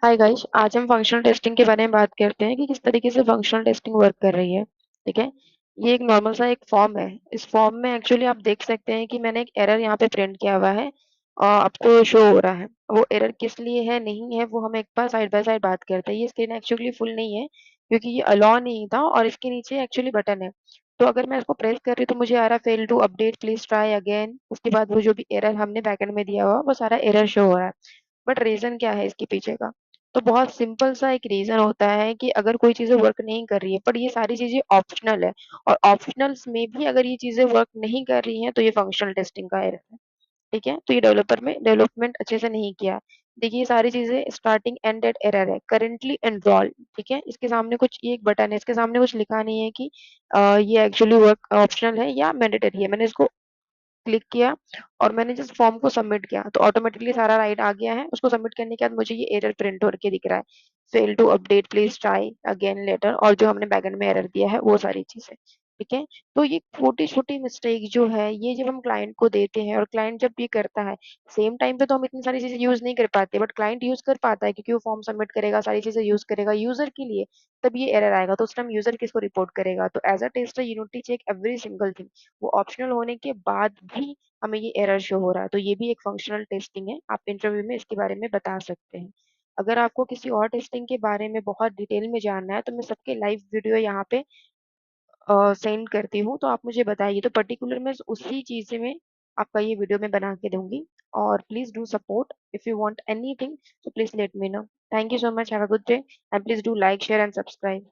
Hi guys, आज हम functional testing के बारे में बात करते हैं कि किस तरीके से फंक्शनल टेस्टिंग वर्क कर रही है। ठीक है। ये एक नॉर्मल सा एक फॉर्म है। इस फॉर्म में एक्चुअली आप देख सकते हैं कि मैंने एक एरर यहाँ पे प्रिंट किया हुआ है और आपको शो हो रहा है। वो एरर किस लिए है नहीं है वो हम एक बार साइड बाय साइड बात करते हैं। ये स्क्रीन एक्चुअली फुल नहीं है क्योंकि ये अलाउ नहीं था और इसके नीचे एक्चुअली बटन है। तो अगर मैं इसको प्रेस कर रही हूँ तो मुझे आ रहा fail to update please try again. उसके बाद वो जो भी एरर हमने बैकएंड में दिया हुआ वो सारा एरर शो हो रहा है। बट रीजन क्या है इसके पीछे का? तो बहुत सिंपल सा एक रीजन होता है कि अगर कोई चीजें वर्क नहीं कर रही है, पर ये सारी चीजें ऑप्शनल है और ऑप्शनल्स में भी अगर ये चीजें वर्क नहीं कर रही हैं तो ये फंक्शनल टेस्टिंग का एरर है। ठीक है, तो ये डेवलपर में डेवलपमेंट अच्छे से नहीं किया। देखिए ये सारी चीजें स्टार्टिंग एंड एट एरर है, करेंटली एनरोल। ठीक है, इसके सामने कुछ ये एक बटन है, इसके सामने कुछ लिखा नहीं है कि ये एक्चुअली वर्क ऑप्शनल है या मैंडेटरी है। मैंने इसको क्लिक किया और मैंने जिस फॉर्म को सबमिट किया तो ऑटोमेटिकली सारा राइट आ गया है। उसको सबमिट करने के बाद मुझे ये एरर प्रिंट होकर दिख रहा है, fail to update please try again later, और जो हमने बैकएंड में एरर दिया है वो सारी चीजें। ठीक है। तो ये छोटी छोटी मिस्टेक जो है ये जब हम क्लाइंट को देते हैं और क्लाइंट जब ये करता है, सेम टाइम पे तो हम इतनी सारी चीजें यूज नहीं कर पाते, बट क्लाइंट यूज कर पाता है क्योंकि वो फॉर्म सबमिट करेगा, सारी चीजें यूज करेगा यूजर के लिए। तब ये एरर आएगा तो उस टाइम यूजर किसको रिपोर्ट करेगा? तो as a tester you need to check every single thing. वो ऑप्शनल होने के बाद भी हमें ये एरर शो हो रहा है, तो ये भी एक फंक्शनल टेस्टिंग है। आप इंटरव्यू में इसके बारे में बता सकते हैं। अगर आपको किसी और टेस्टिंग के बारे में बहुत डिटेल में जानना है तो मैं सबके लाइव वीडियो यहाँ पे सेंड करती हूँ, तो आप मुझे बताइए, तो पर्टिकुलर मैं उसी चीज में आपका ये वीडियो मैं बना के दूंगी। और please do support if you want anything, so please let me know. Thank you so much, have a good day, and please do like, share and subscribe.